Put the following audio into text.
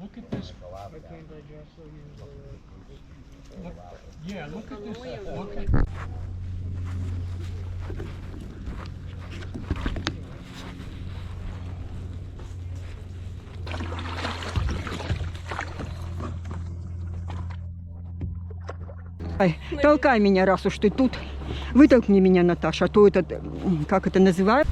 Look at this. Look, yeah, look at this. Look at. Толкай меня, раз уж ты тут. Вытолкни меня, Наташа, а то этот, как это называют?